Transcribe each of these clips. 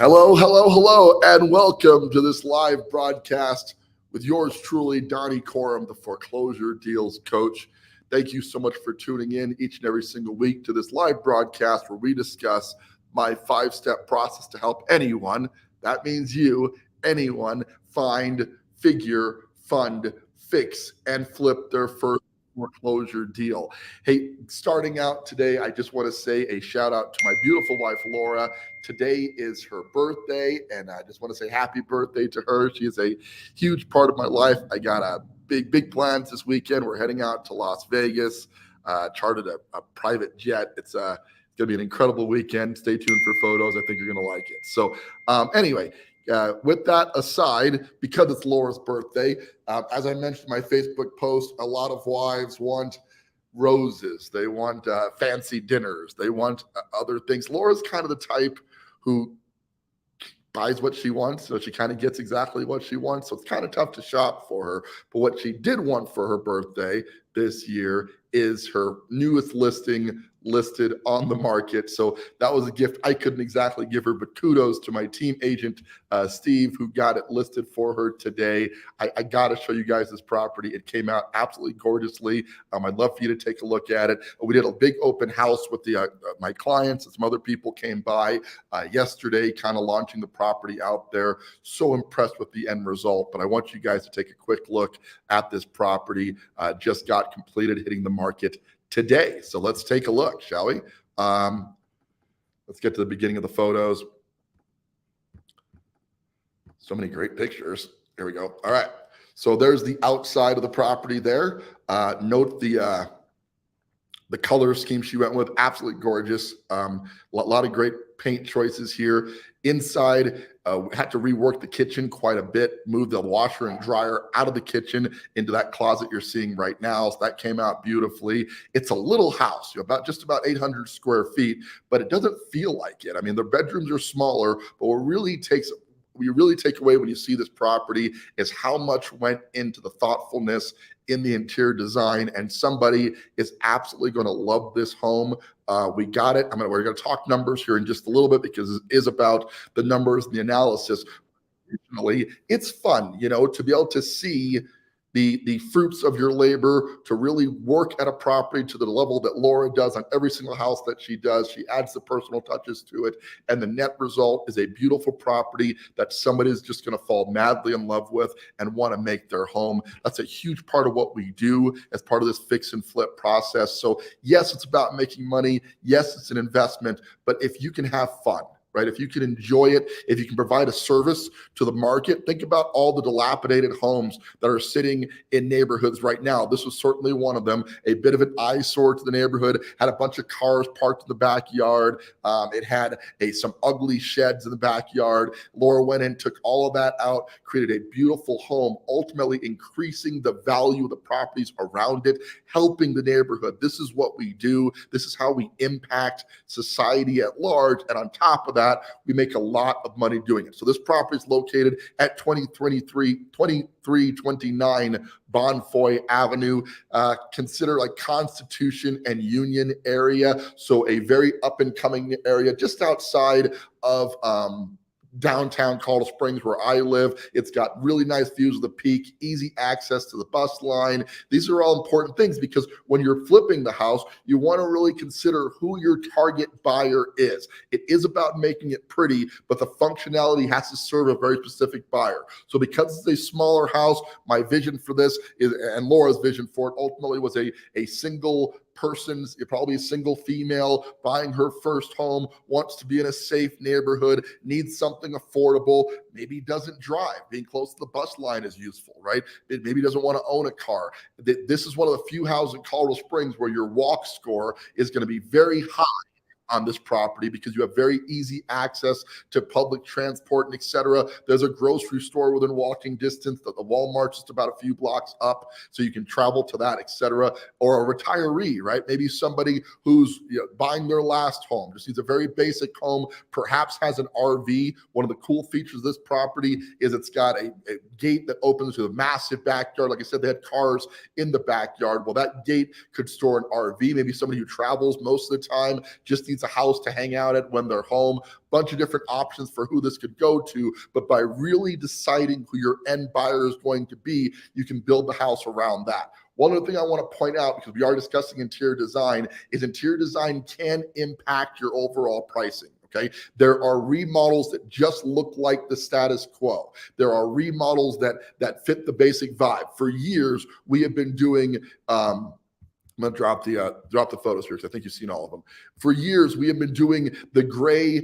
Hello, hello, hello, and welcome to this live broadcast with yours truly, Donny Coram, the Foreclosure Deals Coach. Thank you so much for tuning in each and every single week to this live broadcast where we discuss my 5-step process to help anyone, that means you, anyone, find, figure, fund, fix, and flip their first foreclosure deal. Hey, starting out today, I just want to say a shout out to my beautiful wife, Laura. Today is her birthday, and I just want to say happy birthday to her. She is a huge part of my life. I got a big plans this weekend. We're heading out to Las Vegas, chartered a private jet. It's going to be an incredible weekend. Stay tuned for photos. I think you're going to like it. So anyway, with that aside, because it's Laura's birthday, as I mentioned in my Facebook post, a lot of wives want roses. They want fancy dinners. They want other things. Laura's kind of the type who buys what she wants, so she kind of gets exactly what she wants. So it's kind of tough to shop for her. But what she did want for her birthday this year is her newest listing listed on the market. So that was a gift I couldn't exactly give her, but kudos to my team agent, Steve, who got it listed for her today. I got to show you guys this property. It came out absolutely gorgeously. I'd love for you to take a look at it. We did a big open house with my clients, and some other people came by yesterday, kind of launching the property out there. So impressed with the end result, but I want you guys to take a quick look at this property. Just got completed, hitting the market today. So let's take a look, shall we? Let's get to the beginning of the photos. So many great pictures. Here we go. All right. So there's the outside of the property there. Note the color scheme she went with. Absolutely gorgeous. A lot of great paint choices here. Inside, we had to rework the kitchen quite a bit, move the washer and dryer out of the kitchen into that closet you're seeing right now. So that came out beautifully. It's a little house, just about 800 square feet, but it doesn't feel like it. I mean, the bedrooms are smaller, but what really take away when you see this property is how much went into the thoughtfulness in the interior design, and somebody is absolutely going to love this home. We got it. We're going to talk numbers here in just a little bit because it is about the numbers and the analysis. Additionally, it's fun, to be able to see the fruits of your labor, to really work at a property to the level that Laura does on every single house that she does. She adds the personal touches to it, and the net result is a beautiful property that somebody is just going to fall madly in love with and want to make their home. That's a huge part of what we do as part of this fix and flip process. So yes, it's about making money. Yes, it's an investment, but if you can have fun, right? If you can enjoy it, if you can provide a service to the market, think about all the dilapidated homes that are sitting in neighborhoods right now. This was certainly one of them, a bit of an eyesore to the neighborhood, had a bunch of cars parked in the backyard. It had some ugly sheds in the backyard. Laura went in, took all of that out, created a beautiful home, ultimately increasing the value of the properties around it, helping the neighborhood. This is what we do. This is how we impact society at large. And on top of that, we make a lot of money doing it. So this property is located at 2329 Bonfoy Avenue. Consider like Constitution and Union area. So a very up and coming area just outside of downtown Colorado Springs, where I live. It's got really nice views of the peak, easy access to the bus line. These are all important things because when you're flipping the house, you want to really consider who your target buyer is. It is about making it pretty, but the functionality has to serve a very specific buyer. So because it's a smaller house, my vision for this is, and Laura's vision for it ultimately was a single person's, probably a single female buying her first home, wants to be in a safe neighborhood, needs something affordable, maybe doesn't drive. Being close to the bus line is useful, right? It maybe doesn't want to own a car. This is one of the few houses in Colorado Springs where your walk score is going to be very high on this property because you have very easy access to public transport and et cetera. There's a grocery store within walking distance. The Walmart's just about a few blocks up, so you can travel to that, et cetera. Or a retiree, right? Maybe somebody who's buying their last home, just needs a very basic home, perhaps has an RV. One of the cool features of this property is it's got a gate that opens to a massive backyard. Like I said, they had cars in the backyard. Well, that gate could store an RV. Maybe somebody who travels most of the time just needs needs a house to hang out at when they're home, bunch of different options for who this could go to. But by really deciding who your end buyer is going to be, you can build the house around that. One other thing I want to point out, because we are discussing interior design, is interior design can impact your overall pricing. Okay, there are remodels that just look like the status quo. There are remodels that fit the basic vibe. For years, we have been doing. I'm gonna drop the photos here because I think you've seen all of them. For years, we have been doing the gray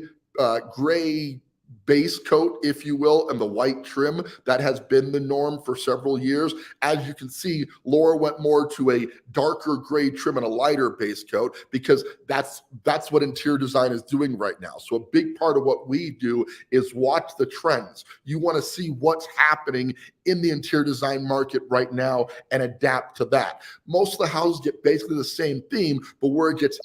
base coat, if you will, and the white trim. That has been the norm for several years. As you can see, Laura went more to a darker gray trim and a lighter base coat because that's what interior design is doing right now. So a big part of what we do is watch the trends. You want to see what's happening in the interior design market right now and adapt to that. Most of the houses get basically the same theme, but where it gets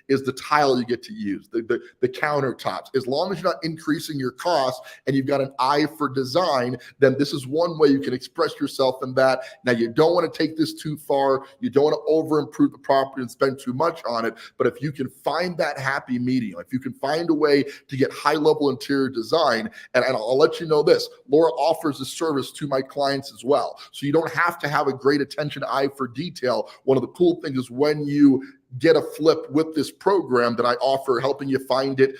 is the tile you get to use, the countertops. As long as you're not increasing your costs and you've got an eye for design, then this is one way you can express yourself in that. Now, you don't want to take this too far. You don't want to over improve the property and spend too much on it. But if you can find that happy medium, if you can find a way to get high level interior design, and I'll let you know this, Laura offers this service to my clients as well. So you don't have to have a great attention eye for detail. One of the cool things is when you get a flip with this program that I offer, helping you find it,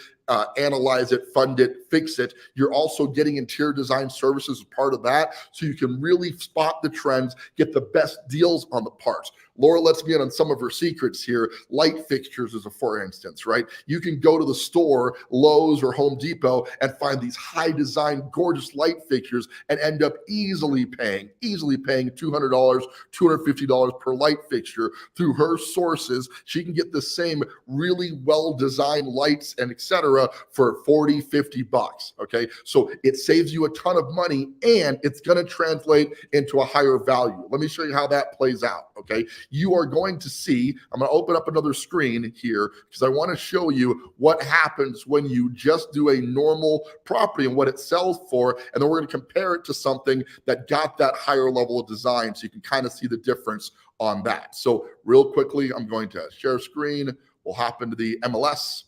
analyze it, fund it, fix it. You're also getting interior design services as part of that. So you can really spot the trends, get the best deals on the parts. Laura lets me in on some of her secrets here. Light fixtures is for instance, right? You can go to the store, Lowe's or Home Depot, and find these high design, gorgeous light fixtures and end up easily paying $200, $250 per light fixture. Through her sources, she can get the same really well-designed lights and etc. for $40, $50. Okay, so it saves you a ton of money and it's going to translate into a higher value. Let me show you how that plays out. Okay, you are going to see, I'm going to open up another screen here because I want to show you what happens when you just do a normal property and what it sells for, and then we're going to compare it to something that got that higher level of design so you can kind of see the difference on that. So real quickly, I'm going to share screen. We'll hop into the MLS.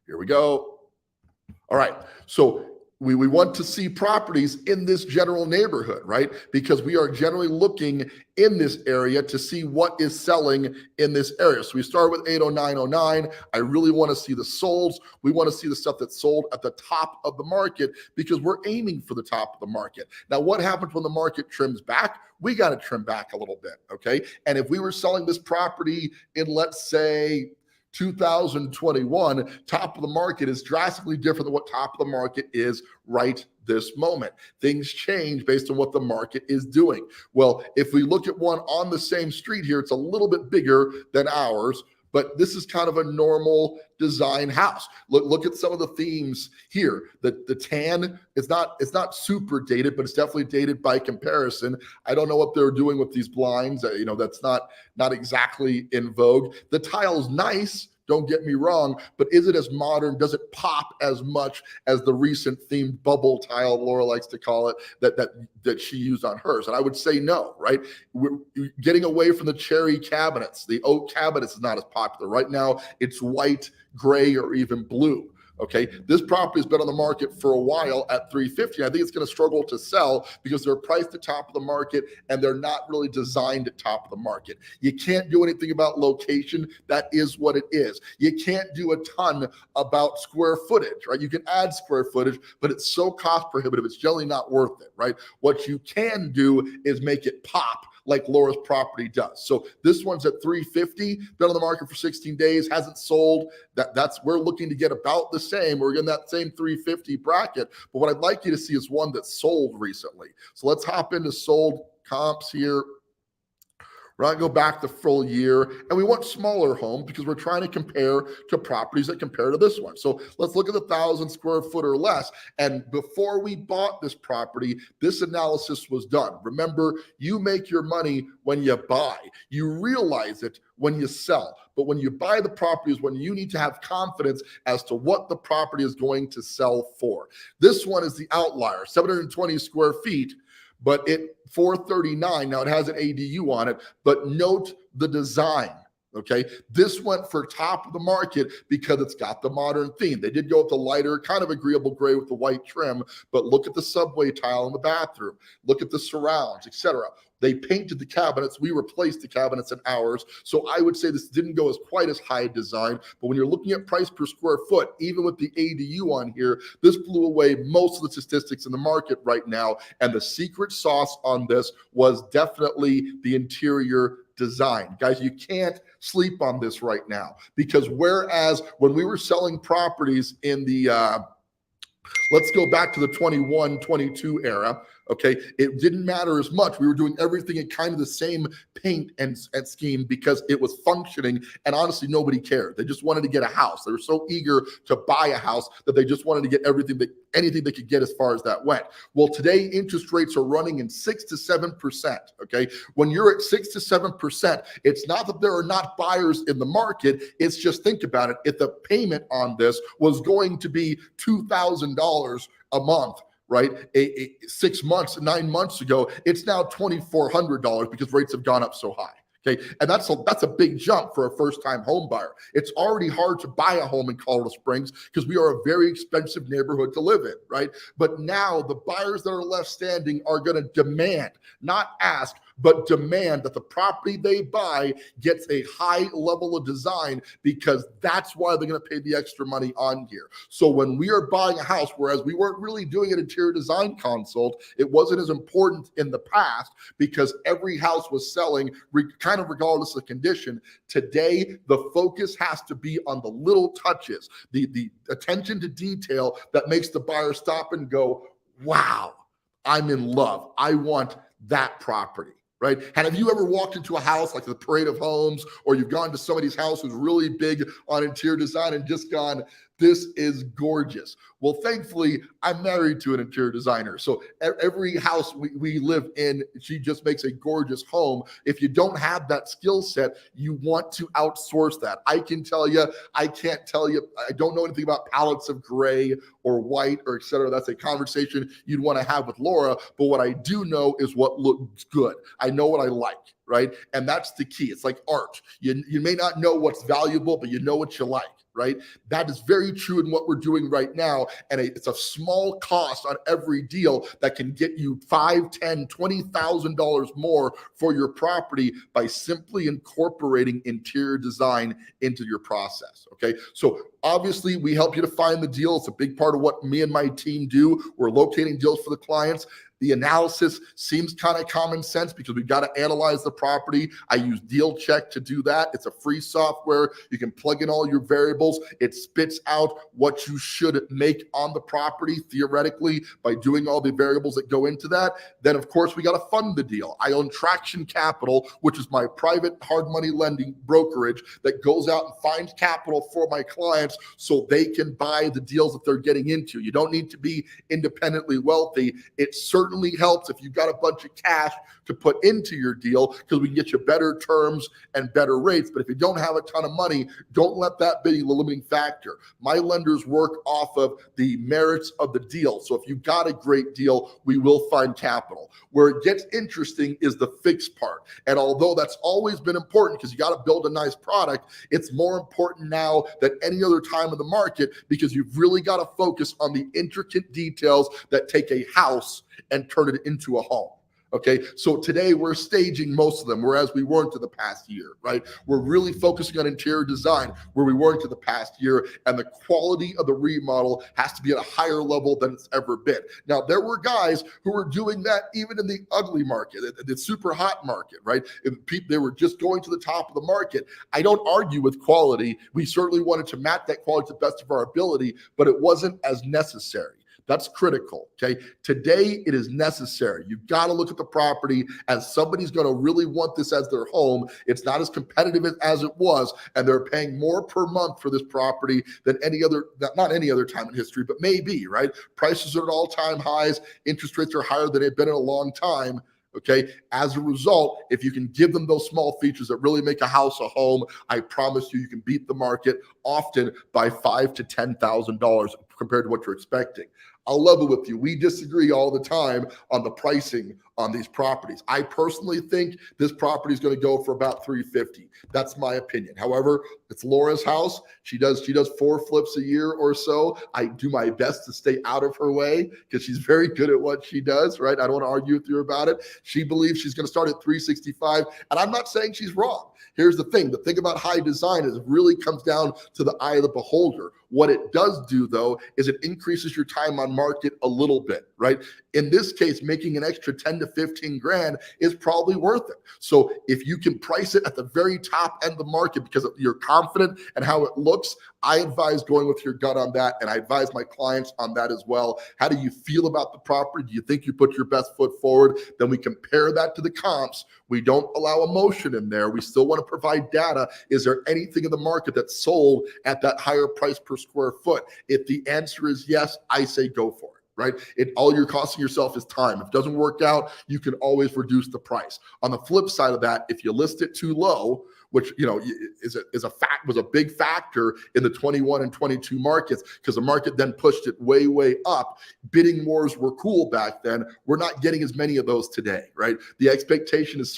Here we go. All right, so we want to see properties in this general neighborhood, right? Because we are generally looking in this area to see what is selling in this area. So we start with 80909. I really want to see the solds. We want to see the stuff that's sold at the top of the market because we're aiming for the top of the market. Now, what happens when the market trims back? We got to trim back a little bit, okay? And if we were selling this property in, let's say, 2021, top of the market is drastically different than what top of the market is right this moment. Things change based on what the market is doing. Well, if we look at one on the same street here, it's a little bit bigger than ours, but this is kind of a normal design house. Look at some of the themes here. The tan is not super dated, but it's definitely dated by comparison. I don't know what they're doing with these blinds. That's not exactly in vogue. The tile's nice. Don't get me wrong, but is it as modern? Does it pop as much as the recent themed bubble tile, Laura likes to call it, that she used on hers? And I would say no, right? We're getting away from the cherry cabinets. The oak cabinets is not as popular. Right now, it's white, gray, or even blue. Okay, this property has been on the market for a while at $350. I think it's going to struggle to sell because they're priced at top of the market and they're not really designed at top of the market. You can't do anything about location. That is what it is. You can't do a ton about square footage, right? You can add square footage, but it's so cost prohibitive. It's generally not worth it, right? What you can do is make it pop like Laura's property does. So this one's at $350, been on the market for 16 days, hasn't sold. We're looking to get about the same. We're in that same $350 bracket. But what I'd like you to see is one that's sold recently. So let's hop into sold comps here. We're not going to go back the full year, and we want smaller homes because we're trying to compare to properties that compare to this one. So let's look at the 1,000 square foot or less. And before we bought this property, this analysis was done. Remember, you make your money when you buy. You realize it when you sell. But when you buy the property is when you need to have confidence as to what the property is going to sell for. This one is the outlier, 720 square feet. But it 439, now it has an ADU on it, but note the design, Okay, this went for top of the market because it's got the modern theme. They did go with the lighter, kind of agreeable gray with the white trim, but look at the subway tile in the bathroom, look at the surrounds, etc. They painted the cabinets. We replaced the cabinets in ours. So I would say this didn't go as quite as high design, but when you're looking at price per square foot, even with the ADU on here, this blew away most of the statistics in the market right now. And the secret sauce on this was definitely the interior design. Guys, you can't sleep on this right now, because whereas when we were selling properties in the let's go back to the 21, 22 era. Okay, it didn't matter as much. We were doing everything in kind of the same paint and scheme because it was functioning, and honestly, nobody cared. They just wanted to get a house. They were so eager to buy a house that they just wanted to get anything they could get as far as that went. Well, today interest rates are running in 6 to 7%. Okay, when you're at 6 to 7%, it's not that there are not buyers in the market. It's just, think about it. If the payment on this was going to be $2,000 a month, right? 6 months, 9 months ago, it's now $2,400 because rates have gone up so high. Okay, and that's a big jump for a first-time home buyer. It's already hard to buy a home in Colorado Springs because we are a very expensive neighborhood to live in, right? But now the buyers that are left standing are going to demand, not ask, but demand that the property they buy gets a high level of design, because that's why they're going to pay the extra money on here. So when we are buying a house, whereas we weren't really doing an interior design consult, it wasn't as important in the past because every house was selling kind of regardless of condition. Today, the focus has to be on the little touches, the attention to detail that makes the buyer stop and go, wow, I'm in love. I want that property. Right? And have you ever walked into a house like the Parade of Homes, or you've gone to somebody's house who's really big on interior design and just gone, this is gorgeous? Well, thankfully, I'm married to an interior designer. So every house we live in, she just makes a gorgeous home. If you don't have that skill set, you want to outsource that. I can tell you, I can't tell you, I don't know anything about palettes of gray or white or et cetera. That's a conversation you'd want to have with Laura. But what I do know is what looks good. I know what I like, right? And that's the key. It's like art. You may not know what's valuable, but you know what you like, right? That is very true in what we're doing right now. And it's a small cost on every deal that can get you $5,000, $10,000, $20,000 more for your property by simply incorporating interior design into your process. Okay, so obviously we help you to find the deal. It's a big part of what me and my team do. We're locating deals for the clients. The analysis seems kind of common sense because we've got to analyze the property. I use Deal Check to do that. It's a free software. You can plug in all your variables. It spits out what you should make on the property theoretically by doing all the variables that go into that. Then, of course, we got to fund the deal. I own Traction Capital, which is my private hard money lending brokerage that goes out and finds capital for my clients so they can buy the deals that they're getting into. You don't need to be independently wealthy. It certainly helps if you've got a bunch of cash to put into your deal because we can get you better terms and better rates. But if you don't have a ton of money, don't let that be the limiting factor. My lenders work off of the merits of the deal. So if you've got a great deal, we will find capital. Where it gets interesting is the fixed part. And although that's always been important because you got to build a nice product, it's more important now than any other time in the market because you've really got to focus on the intricate details that take a house and turn it into a home. Okay, so today we're staging most of them, whereas we weren't in the past year, right? We're really focusing on interior design where we weren't in the past year, and the quality of the remodel has to be at a higher level than it's ever been. Now, there were guys who were doing that even in the ugly market, the super hot market, right? They were just going to the top of the market. I don't argue with quality. We certainly wanted to match that quality to the best of our ability, but it wasn't as necessary. That's critical, okay? Today, it is necessary. You've got to look at the property as somebody's going to really want this as their home. It's not as competitive as it was, and they're paying more per month for this property than not any other time in history, but maybe, right? Prices are at all-time highs. Interest rates are higher than they've been in a long time. Okay. As a result, if you can give them those small features that really make a house a home, I promise you can beat the market often by $5,000 to $10,000 compared to what you're expecting. I'll level with you. We disagree all the time on the pricing on these properties. I personally think this property is going to go for about 350. That's my opinion. However, it's Laura's house. She does 4 flips a year or so. I do my best to stay out of her way because she's very good at what she does, right? I don't want to argue with you about it. She believes she's going to start at 365, and I'm not saying she's wrong. Here's the thing about high design is it really comes down to the eye of the beholder. What it does do, though, is it increases your time on market a little bit, right? In this case, making an extra 10 to 15 grand is probably worth it. So if you can price it at the very top end of the market because you're confident and how it looks, I advise going with your gut on that, and I advise my clients on that as well. How do you feel about the property? Do you think you put your best foot forward? Then we compare that to the comps. We don't allow emotion in there. We still want to provide data. Is there anything in the market that's sold at that higher price per square foot? If the answer is yes, I say go for it. Right? All you're costing yourself is time. If it doesn't work out, you can always reduce the price. On the flip side of that, if you list it too low, which was a big factor in the 21 and 22 markets, because the market then pushed it way up. Bidding wars were cool back then. We're not getting as many of those today, right? The expectation is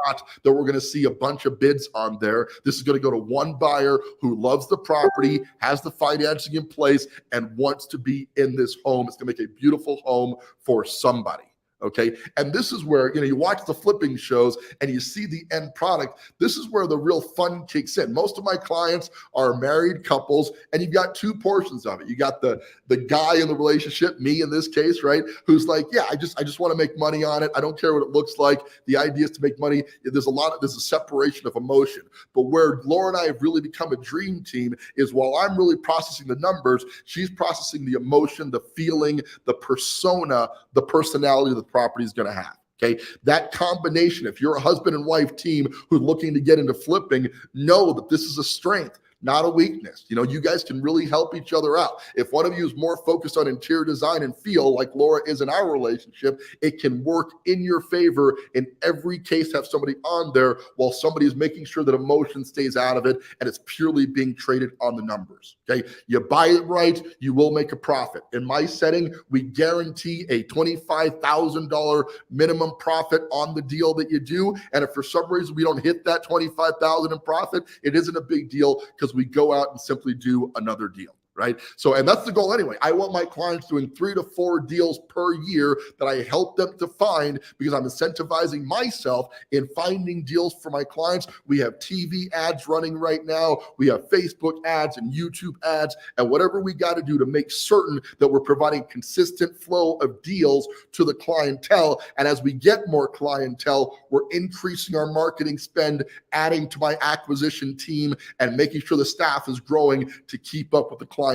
not that we're going to see a bunch of bids on there. This is going to go to one buyer who loves the property, has the financing in place, and wants to be in this home. It's going to make a beautiful home for somebody. Okay. And this is where, you watch the flipping shows and you see the end product. This is where the real fun kicks in. Most of my clients are married couples, and you've got 2 portions of it. You got the guy in the relationship, me in this case, right? Who's like, yeah, I just want to make money on it. I don't care what it looks like. The idea is to make money. There's a separation of emotion. But where Laura and I have really become a dream team is while I'm really processing the numbers, she's processing the emotion, the feeling, the persona, the personality of the property is going to have. Okay. That combination, if you're a husband and wife team who's looking to get into flipping, know that this is a strength, not a weakness. You guys can really help each other out. If one of you is more focused on interior design and feel like Laura is in our relationship, it can work in your favor in every case. Have somebody on there while somebody is making sure that emotion stays out of it and it's purely being traded on the numbers. Okay. You buy it right, you will make a profit. In my setting, we guarantee a $25,000 minimum profit on the deal that you do. And if for some reason we don't hit that $25,000 in profit, it isn't a big deal because we go out and simply do another deal. Right. So, and that's the goal anyway. I want my clients doing 3 to 4 deals per year that I help them to find, because I'm incentivizing myself in finding deals for my clients. We have TV ads running right now. We have Facebook ads and YouTube ads, and whatever we got to do to make certain that we're providing consistent flow of deals to the clientele. And as we get more clientele, we're increasing our marketing spend, adding to my acquisition team, and making sure the staff is growing to keep up with the clientele.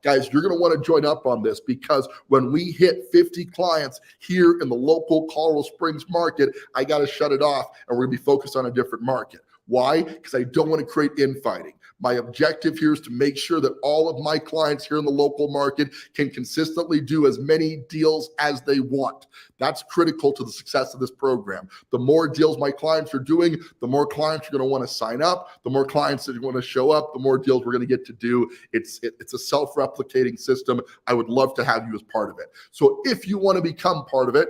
Guys, you're going to want to join up on this, because when we hit 50 clients here in the local Colorado Springs market, I got to shut it off and we're going to be focused on a different market. Why? Because I don't want to create infighting. My objective here is to make sure that all of my clients here in the local market can consistently do as many deals as they want. That's critical to the success of this program. The more deals my clients are doing, the more clients are going to want to sign up. The more clients that want to show up, the more deals we're going to get to do. It's a self-replicating system. I would love to have you as part of it. So if you want to become part of it,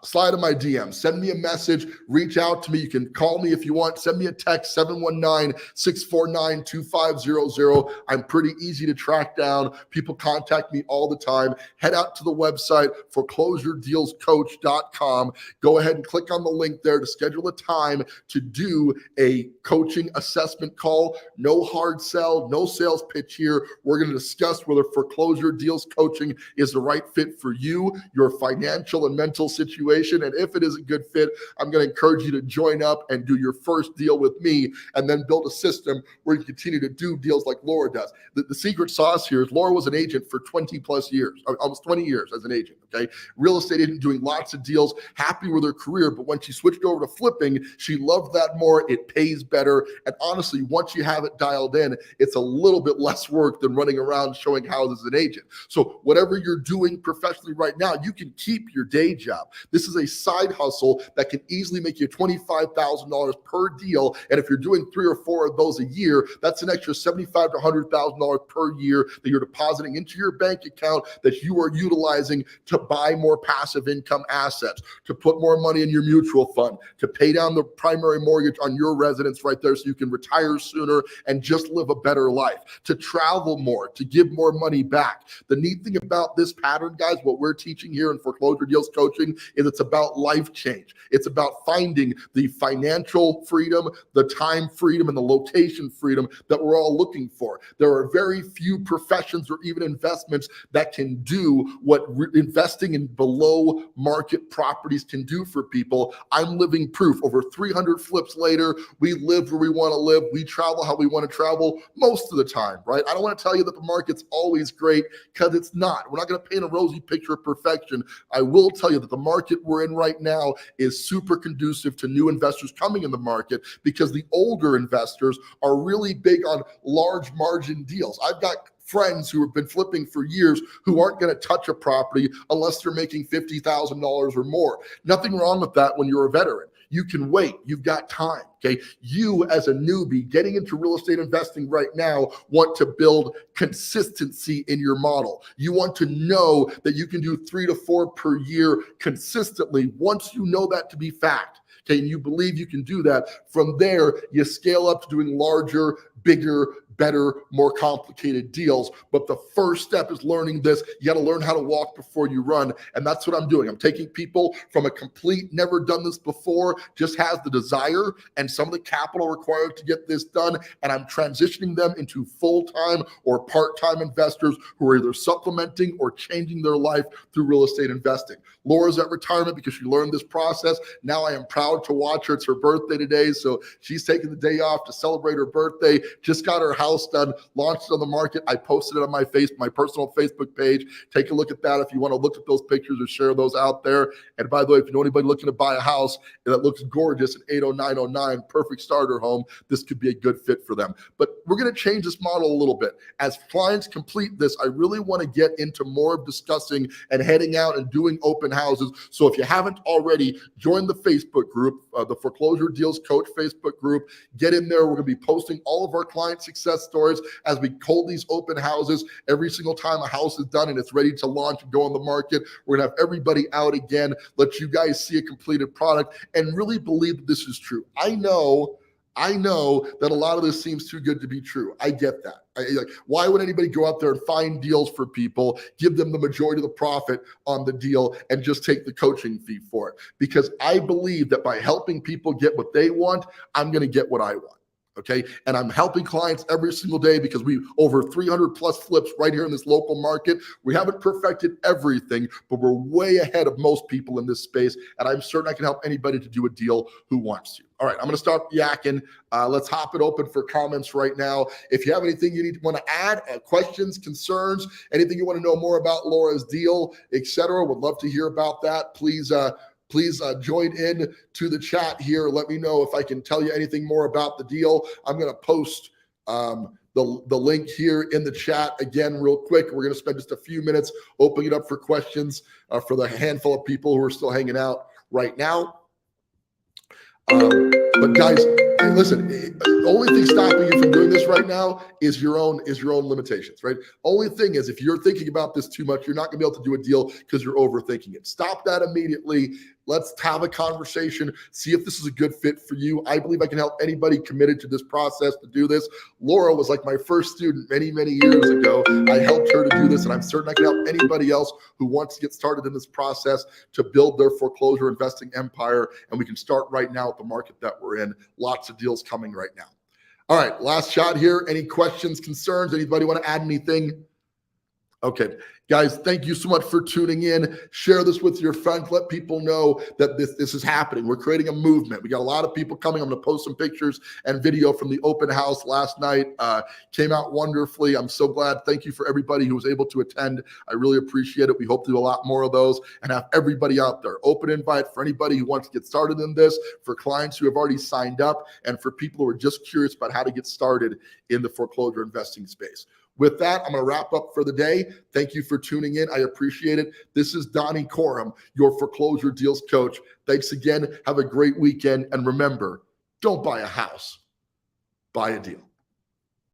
slide in my DM, send me a message, reach out to me. You can call me if you want, send me a text, 719-649-2500. I'm pretty easy to track down. People contact me all the time. Head out to the website, foreclosuredealscoach.com. Go ahead and click on the link there to schedule a time to do a coaching assessment call. No hard sell, no sales pitch here. We're going to discuss whether foreclosure deals coaching is the right fit for you, your financial and mental situation. And if it is a good fit, I'm going to encourage you to join up and do your first deal with me, and then build a system where you continue to do deals like Laura does. The secret sauce here is Laura was an agent for 20 plus years, almost 20 years as an agent. Okay. Real estate agent, doing lots of deals, happy with her career. But when she switched over to flipping, she loved that more. It pays better. And honestly, once you have it dialed in, it's a little bit less work than running around showing houses as an agent. So whatever you're doing professionally right now, you can keep your day job. This is a side hustle that can easily make you $25,000 per deal. And if you're doing 3 or 4 of those a year, that's an extra $75,000 to $100,000 per year that you're depositing into your bank account that you are utilizing to buy more passive income assets, to put more money in your mutual fund, to pay down the primary mortgage on your residence right there so you can retire sooner and just live a better life, to travel more, to give more money back. The neat thing about this pattern, guys, what we're teaching here in Foreclosure Deals Coaching is it's about life change. It's about finding the financial freedom, the time freedom, and the location freedom that we're all looking for. There are very few professions or even investments that can do what investing in below market properties can do for people. I'm living proof. Over 300 flips later, we live where we want to live. We travel how we want to travel most of the time, right? I don't want to tell you that the market's always great, because it's not. We're not going to paint a rosy picture of perfection. I will tell you that the market we're in right now is super conducive to new investors coming in the market, because the older investors are really big on large margin deals. I've got friends who have been flipping for years who aren't going to touch a property unless they're making $50,000 or more. Nothing wrong with that when you're a veteran. You can wait. You've got time. Okay. You as a newbie getting into real estate investing right now want to build consistency in your model. You want to know that you can do 3 to 4 per year consistently. Once you know that to be fact, okay, and you believe you can do that, from there, you scale up to doing larger, bigger, better, more complicated deals. But the first step is learning this. You got to learn how to walk before you run. And that's what I'm doing. I'm taking people from a complete, never done this before, just has the desire and some of the capital required to get this done. And I'm transitioning them into full-time or part-time investors who are either supplementing or changing their life through real estate investing. Laura's at retirement because she learned this process. Now I am proud to watch her. It's her birthday today. So she's taking the day off to celebrate her birthday. Just got her house done, launched it on the market. I posted it on my personal Facebook page. Take a look at that if you want to look at those pictures or share those out there. And by the way, if you know anybody looking to buy a house that looks gorgeous at 80909, perfect starter home, this could be a good fit for them. But we're going to change this model a little bit. As clients complete this, I really want to get into more of discussing and heading out and doing open houses. So if you haven't already, join the Facebook group, the Foreclosure Deals Coach Facebook group. Get in there. We're going to be posting all of our client success stories as we hold these open houses. Every single time a house is done and it's ready to launch and go on the market, we're going to have everybody out again, let you guys see a completed product and really believe that this is true. I know that a lot of this seems too good to be true. I get that. Why would anybody go out there and find deals for people, give them the majority of the profit on the deal, and just take the coaching fee for it? Because I believe that by helping people get what they want, I'm going to get what I want. Okay. And I'm helping clients every single day because we over 300 plus flips right here in this local market. We haven't perfected everything, but we're way ahead of most people in this space. And I'm certain I can help anybody to do a deal who wants to. All right, I'm going to start yakking. Let's hop it open for comments right now. If you have anything you want to add, questions, concerns, anything you want to know more about Laura's deal, etc., would love to hear about that. Please join in to the chat here. Let me know if I can tell you anything more about the deal. I'm going to post the link here in the chat again real quick. We're going to spend just a few minutes opening it up for questions for the handful of people who are still hanging out right now. But guys, listen, the only thing stopping you from doing this right now is your own limitations, right? Only thing is, if you're thinking about this too much, you're not gonna be able to do a deal because you're overthinking it. Stop that immediately. Let's have a conversation, see if this is a good fit for you. I believe I can help anybody committed to this process to do this. Laura was like my first student many, many years ago. I helped her to do this, and I'm certain I can help anybody else who wants to get started in this process to build their foreclosure investing empire. And we can start right now with the market that we're in. Lots of deals coming right now. All right, last shot here. Any questions, concerns? Anybody want to add anything? Okay, guys, thank you so much for tuning in. Share this with your friends. Let people know that this is happening. We're creating a movement. We got a lot of people coming. I'm going to post some pictures and video from the open house last night. Came out wonderfully. I'm so glad. Thank you for everybody who was able to attend. I really appreciate it. We hope to do a lot more of those and have everybody out there. Open invite for anybody who wants to get started in this, for clients who have already signed up, and for people who are just curious about how to get started in the foreclosure investing space. With that, I'm going to wrap up for the day. Thank you for tuning in. I appreciate it. This is Donny Coram, your foreclosure deals coach. Thanks again. Have a great weekend. And remember, don't buy a house, buy a deal.